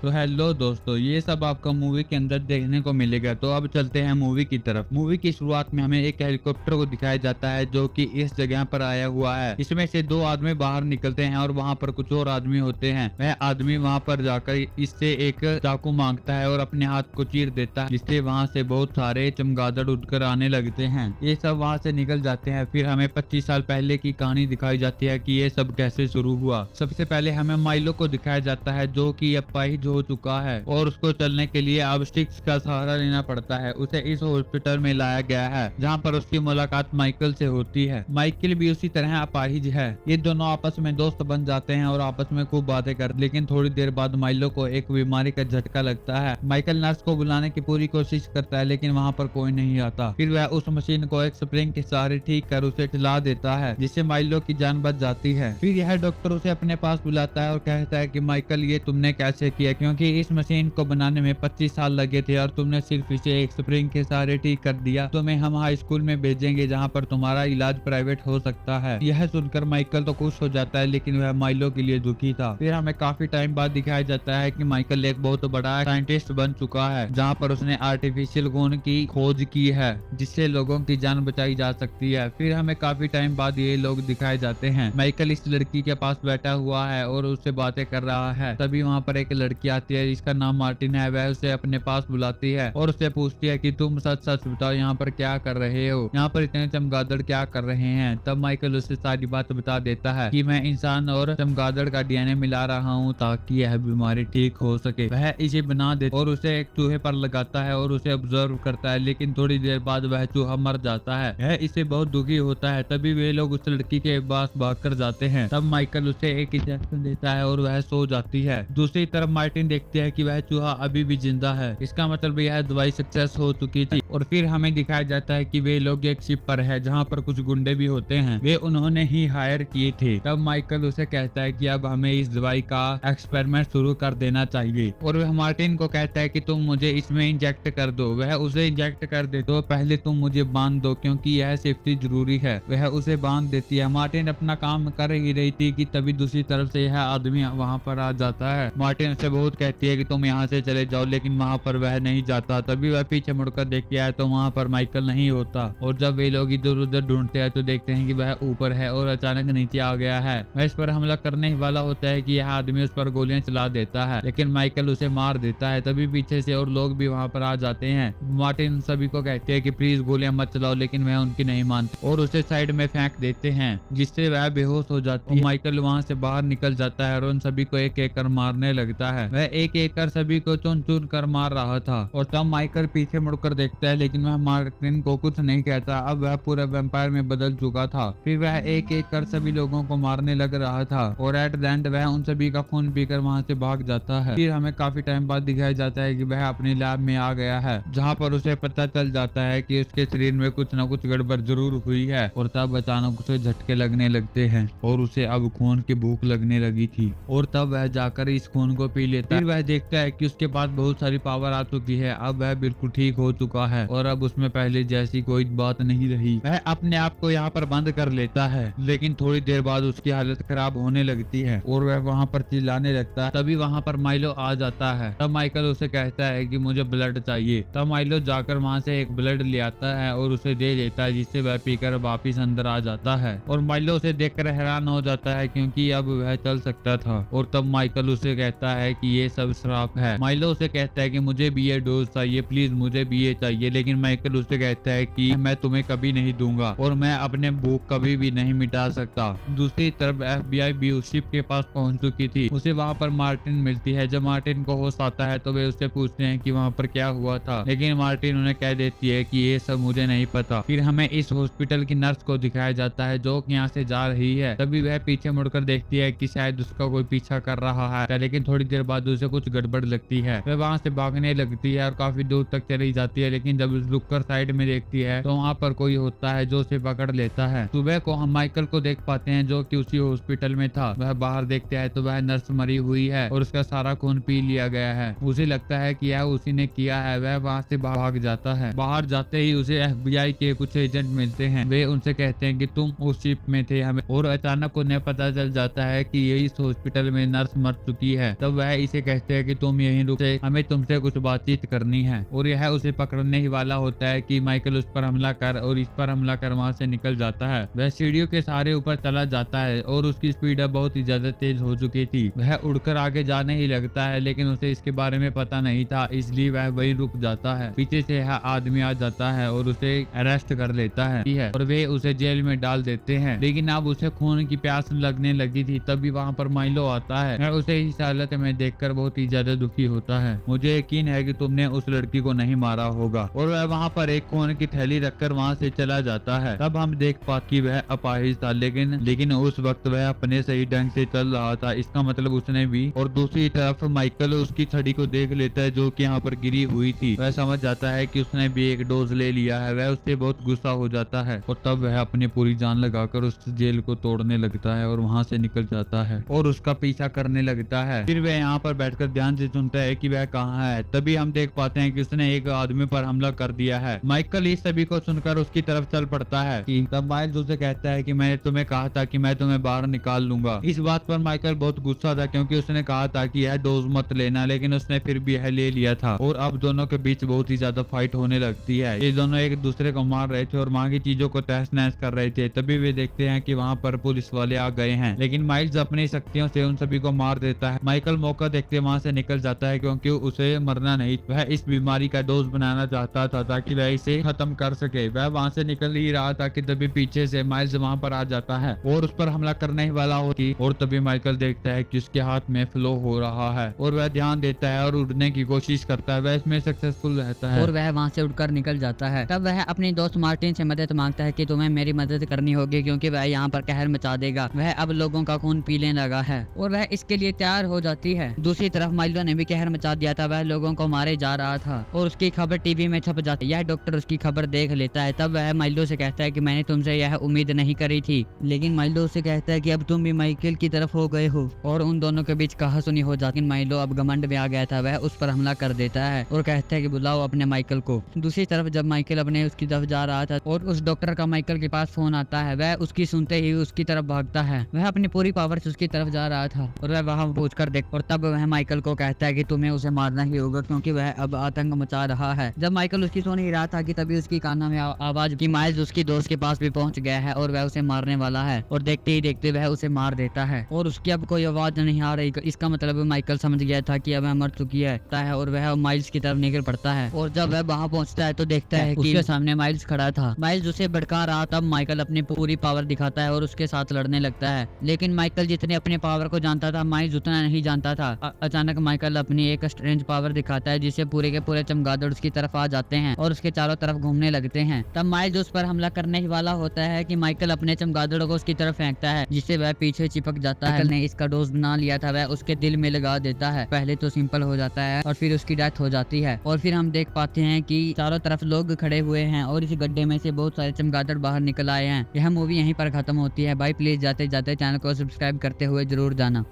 तो हेलो दोस्तों, ये सब आपको मूवी के अंदर देखने को मिलेगा। तो अब चलते हैं मूवी की तरफ। मूवी की शुरुआत में हमें एक हेलीकॉप्टर को दिखाया जाता है जो कि इस जगह पर आया हुआ है। इसमें से दो आदमी बाहर निकलते हैं और वहां पर कुछ और आदमी होते हैं। वह आदमी वहां पर जाकर इससे एक चाकू मांगता है और अपने हाथ को चीर देता है, जिससे वहां से बहुत सारे चमगादड़ उड़कर आने लगते हैं। ये सब वहां से निकल जाते हैं। फिर हमें 25 साल पहले की कहानी दिखाई जाती है कि ये सब कैसे शुरू हुआ। सबसे पहले हमें माइलो को दिखाया जाता है जो कि अपाहिज हो चुका है और उसको चलने के लिए अब स्टिक्स का सहारा लेना पड़ता है। उसे इस हॉस्पिटल में लाया गया है जहाँ पर उसकी मुलाकात माइकल से होती है। माइकल भी उसी तरह अपाहिज है। ये दोनों आपस में दोस्त बन जाते हैं और आपस में खूब बातें करते, लेकिन थोड़ी देर बाद माइलो को एक बीमारी का झटका लगता है। माइकल नर्स को बुलाने की पूरी कोशिश करता है लेकिन वहाँ पर कोई नहीं आता। फिर वह उस मशीन को एक स्प्रिंग के सहारे ठीक कर उसे चला देता है, जिससे माइलो की जान बच जाती है। फिर यह डॉक्टर उसे अपने पास बुलाता है और कहता है कि माइकल, ये तुमने कैसे किया, क्योंकि इस मशीन को बनाने में 25 साल लगे थे और तुमने सिर्फ इसे एक स्प्रिंग के सहारे ठीक कर दिया। तुम्हें हम हाई स्कूल में भेजेंगे जहाँ पर तुम्हारा इलाज प्राइवेट हो सकता है। यह सुनकर माइकल तो खुश हो जाता है लेकिन वह माइलो के लिए दुखी था। फिर हमें काफी टाइम बाद दिखाया जाता है कि माइकल एक बहुत बड़ा साइंटिस्ट बन चुका है जहाँ पर उसने आर्टिफिशियल खून की खोज की है जिससे लोगों की जान बचाई जा सकती है। फिर हमें काफी टाइम बाद ये लोग दिखाए जाते हैं। माइकल इस लड़की के पास बैठा हुआ है और उससे बातें कर रहा है। तभी वहाँ पर एक लड़की आती है जिसका नाम मार्टिन है। वह उसे अपने पास बुलाती है और उससे पूछती है कि तुम सच सच बताओ, यहाँ पर क्या कर रहे हो, यहाँ पर इतने चमगादड़ क्या कर रहे हैं। तब माइकल उसे सारी बात बता देता है कि मैं इंसान और चमगादड़ का डीएनए मिला रहा हूँ ताकि यह बीमारी ठीक हो सके। वह इसे बना दे और उसे एक चूहे पर लगाता है और उसे ऑब्जर्व करता है, लेकिन थोड़ी देर बाद वह चूहा मर जाता है। वह इससे बहुत दुखी होता है। तभी वे लोग उस लड़की के पास भागकर जाते हैं। तब माइकल उसे एक इंजेक्शन देता है और वह सो जाती है। दूसरी तरफ मार्टिन देखती है कि वह चूहा अभी भी जिंदा है। इसका मतलब यह दवाई सक्सेस हो चुकी थी। और फिर हमें दिखाया जाता है कि वे लोग एक शिप पर है जहाँ पर कुछ गुंडे भी होते हैं। वे उन्होंने ही हायर किए थे। तब माइकल उसे कहता है कि अब हमें इस दवाई का एक्सपेरिमेंट शुरू कर देना चाहिए और वह मार्टिन को कहता है कि तुम मुझे इसमें इंजेक्ट कर दो। वह उसे इंजेक्ट कर दे तो पहले तुम मुझे बांध दो क्योंकि यह सेफ्टी जरूरी है। वह उसे बांध देती है। मार्टिन अपना काम कर ही रही थी कि तभी दूसरी तरफ से यह आदमी वहां पर आ जाता है। मार्टिन से बहुत कहती है कि तुम यहाँ से चले जाओ, लेकिन वहां पर वह नहीं जाता। तभी वह पीछे मुड़कर देखती है तो वहां पर माइकल नहीं होता। और जब वे लोग इधर उधर ढूंढते हैं तो देखते हैं कि वह ऊपर है और अचानक नीचे आ गया है। वह इस पर हमला करने ही वाला होता है कि यह आदमी उस पर गोलियां चला देता है, लेकिन माइकल उसे मार देता है। तभी पीछे से और लोग भी वहां पर आ जाते हैं। मार्टिन सभी को कहते हैं कि प्लीज गोलियां मत चलाओ, लेकिन वह उनकी नहीं मानते और उसे साइड में फेंक देते हैं, जिससे वह बेहोश हो जाती है। माइकल वहां से बाहर निकल जाता है और उन सभी को एक एक कर मारने लगता है। वह एक एक कर सभी को चुन चुन कर मार रहा था और तब माइकल पीछे मुड़कर देखता है, लेकिन वह मार्टिन को कुछ नहीं कहता। अब वह पूरा वैम्पायर में बदल चुका था। फिर वह एक एक कर सभी लोगों को मारने लग रहा था और एट द एंड वह उन सभी का खून पीकर वहां से भाग जाता है। फिर हमें काफी टाइम बाद दिखाया जाता है कि वह अपनी लैब में आ गया है जहाँ पर उसे पता चल जाता है कि उसके शरीर में कुछ न कुछ गड़बड़ जरूर हुई है। और तब अचानक उसे झटके लगने लगते हैं और उसे अब खून की भूख लगने लगी थी और तब वह जाकर इस खून को पी लेता है। फिर वह देखता है कि उसके पास बहुत सारी पावर आ चुकी है। अब वह बिल्कुल ठीक हो चुका है और अब उसमें पहले जैसी कोई बात नहीं रही। वह अपने आप को यहाँ पर बंद कर लेता है, लेकिन थोड़ी देर बाद उसकी हालत खराब होने लगती है और वह वहाँ पर चिल्लाने लगता है। तभी वहाँ पर माइलो आ जाता है। तब माइकल उसे कहता है कि मुझे ब्लड चाहिए। तब माइलो जाकर वहाँ से एक ब्लड ले आता है और उसे दे देता है, जिससे वह पीकर वापिस अंदर आ जाता है। और माइलो उसे देखकर हैरान हो जाता है क्योंकि अब वह चल सकता था। और तब माइकल उसे कहता है कि ये सब श्राप है। माइलो उसे कहता है कि मुझे भी ये डोज चाहिए, प्लीज मुझे भी ये चाहिए, लेकिन माइकल उसे कहता है कि मैं तुम्हें कभी नहीं दूंगा और मैं अपने भूख कभी भी नहीं मिटा सकता। दूसरी तरफ FBI भी उस शिप के पास पहुंच चुकी थी। उसे वहां पर मार्टिन मिलती है। जब मार्टिन को होश आता है तो वे उससे पूछते हैं कि वहां पर क्या हुआ था, लेकिन मार्टिन उन्हें कह देती है कि ये सब मुझे नहीं पता। फिर हमें इस हॉस्पिटल की नर्स को दिखाया जाता है जो यहाँ से जा रही है। तभी वह पीछे मुड़कर देखती है कि शायद उसका कोई पीछा कर रहा है, लेकिन थोड़ी देर बाद उसे कुछ गड़बड़ लगती है। वह वहां से भागने लगती है और काफी दूर तक चली जाती है, लेकिन जब रुककर साइड में देखती है तो वहाँ पर कोई होता है जो उसे पकड़ लेता है। सुबह को हम माइकल को देख पाते हैं जो कि उसी हॉस्पिटल में था। वह बाहर देखते हैं तो वह नर्स मरी हुई है और उसका सारा खून पी लिया गया है। उसे लगता है कि यह उसी ने किया है। वह वहाँ से भाग जाता है। बाहर जाते ही उसे FBI के कुछ एजेंट मिलते हैं। वे उनसे कहते हैं कि तुम उस शिप में थे हमें, और अचानक उन्हें पता चल जाता है कि ये इस हॉस्पिटल में नर्स मर चुकी है। तब वह इस से कहते हैं कि तुम यहीं रुक, हमें तुमसे कुछ बातचीत करनी है। और यह उसे पकड़ने ही वाला होता है कि माइकल उस पर हमला कर और इस पर हमला कर वहां से निकल जाता है। वह सीढ़ियों के सहारे ऊपर चला जाता है और उसकी स्पीड अब बहुत ही ज्यादा तेज हो चुकी थी। वह उड़कर आगे जाने ही लगता है, लेकिन उसे इसके बारे में पता नहीं था, इसलिए वह वही रुक जाता है। पीछे से यह आदमी आ जाता है और उसे अरेस्ट कर लेता है और वे उसे जेल में डाल देते हैं। लेकिन अब उसे खून की प्यास लगने लगी थी। तभी वहाँ पर माइलो आता है। वह उसे इस हालत में देखकर बहुत ही ज्यादा दुखी होता है। मुझे यकीन है कि तुमने उस लड़की को नहीं मारा होगा। और वह वहाँ पर एक खून की थैली रखकर वहाँ से चला जाता है। तब हम देख पाते कि वह अपाहिज था, लेकिन उस वक्त वह अपने सही ढंग से चल रहा था। इसका मतलब उसने भी। और दूसरी तरफ माइकल उसकी छड़ी को देख लेता है जो कि यहाँ पर गिरी हुई थी। वह समझ जाता है कि उसने भी एक डोज ले लिया है। वह उससे बहुत गुस्सा हो जाता है और तब वह अपनी पूरी जान लगाकर उस जेल को तोड़ने लगता है और वहाँ से निकल जाता है और उसका पीछा करने लगता है। फिर वह यहाँ पर बैठकर ध्यान से सुनता है कि वह कहाँ है। तभी हम देख पाते हैं कि उसने एक आदमी पर हमला कर दिया है। माइकल इस सभी को सुनकर उसकी तरफ चल पड़ता है कि तब माइल्स उसे कहता है कि मैंने तुम्हें कहा था कि मैं तुम्हें बाहर निकाल लूंगा। इस बात पर माइकल बहुत गुस्सा था क्योंकि उसने कहा था कि यह डोज मत लेना, लेकिन उसने फिर भी यह ले लिया था। और अब दोनों के बीच बहुत ही ज्यादा फाइट होने लगती है। ये दोनों एक दूसरे को मार रहे थे और वहाँ की चीजों को तहस नहस कर रहे थे। तभी वे देखते हैं कि वहाँ पर पुलिस वाले आ गए हैं, लेकिन माइल्स अपनी शक्तियों से उन सभी को मार देता है। माइकल मौका देखते वहाँ से निकल जाता है क्योंकि उसे मरना नहीं, वह इस बीमारी का डोज बनाना चाहता था ताकि वह इसे खत्म कर सके। वह वहाँ से निकल ही रहा था कि तभी पीछे से माइल्स वहाँ पर आ जाता है और उस पर हमला करने ही वाला होती। और तभी माइकल देखता है कि उसके हाथ में फ्लो हो रहा है और वह ध्यान देता है और उड़ने की कोशिश करता है। वह इसमें सक्सेसफुल रहता है और वह वहाँ से उड़कर निकल जाता है। तब वह अपने दोस्त मार्टिन से मदद मांगता है कि तुम्हें मेरी मदद करनी होगी क्योंकि वह यहाँ पर कहर मचा देगा। वह अब लोगों का खून पीने लगा है और वह इसके लिए तैयार हो जाती है। दूसरी तरफ माइलो ने भी कहर मचा दिया था। वह लोगों को मारे जा रहा था और उसकी खबर टीवी में छप जाती है। यह डॉक्टर उसकी खबर देख लेता है। तब वह माइलो से कहता है कि मैंने तुमसे यह उम्मीद नहीं करी थी। लेकिन माइलो उसे कहता है कि अब तुम भी माइकल की तरफ हो गए हो और उन दोनों के बीच कहासुनी हो जाती है। माइलो अब घमंड में आ गया था। वह उस पर हमला कर देता है और कहता है कि बुलाओ अपने माइकल को। दूसरी तरफ जब माइकल अपने उसकी तरफ जा रहा था और उस डॉक्टर का माइकल के पास फोन आता है, वह उसकी सुनते ही उसकी तरफ भागता है। वह अपनी पूरी पावर से उसकी तरफ जा रहा था और वह वहां पहुंचकर देख और तब वह माइकल को कहता है कि तुम्हें उसे मारना ही होगा क्योंकि वह अब आतंक मचा रहा है। जब माइकल उसकी सुन ही रहा था कि तभी उसकी कानों में आवाज की माइल्स उसकी दोस्त के पास भी पहुंच गया है और वह उसे मारने वाला है और देखते ही देखते वह उसे मार देता है और उसकी अब कोई आवाज नहीं आ रही। इसका मतलब माइकल समझ गया था कि अब वह मर चुकी है और वह माइल्स की तरफ निकल पड़ता है। और जब वह वहां पहुंचता है तो देखता है कि उसके सामने माइल्स खड़ा था। माइल्स उसे भड़का रहा। तब माइकल अपनी पूरी पावर दिखाता है और उसके साथ लड़ने लगता है। लेकिन माइकल जितने अपने पावर को जानता था माइल्स उतना नहीं जानता था। अचानक माइकल अपनी एक स्ट्रेंज पावर दिखाता है जिससे पूरे के पूरे चमगादड़ उसकी तरफ आ जाते हैं और उसके चारों तरफ घूमने लगते हैं। तब माइल्स उस पर हमला करने ही वाला होता है कि माइकल अपने चमगादड़ों को उसकी तरफ फेंकता है जिससे वह पीछे चिपक जाता है। माइकल ने इसका डोज बना लिया था। वह उसके दिल में लगा देता है। पहले तो सिंपल हो जाता है और फिर उसकी डेथ हो जाती है। और फिर हम देख पाते हैं कि चारों तरफ लोग खड़े हुए हैं और इस गड्ढे में से बहुत सारे चमगादड़ बाहर निकल आए हैं। यह मूवी यहीं पर खत्म होती है। भाई प्लीज जाते जाते चैनल को सब्सक्राइब करते हुए जरूर जाना।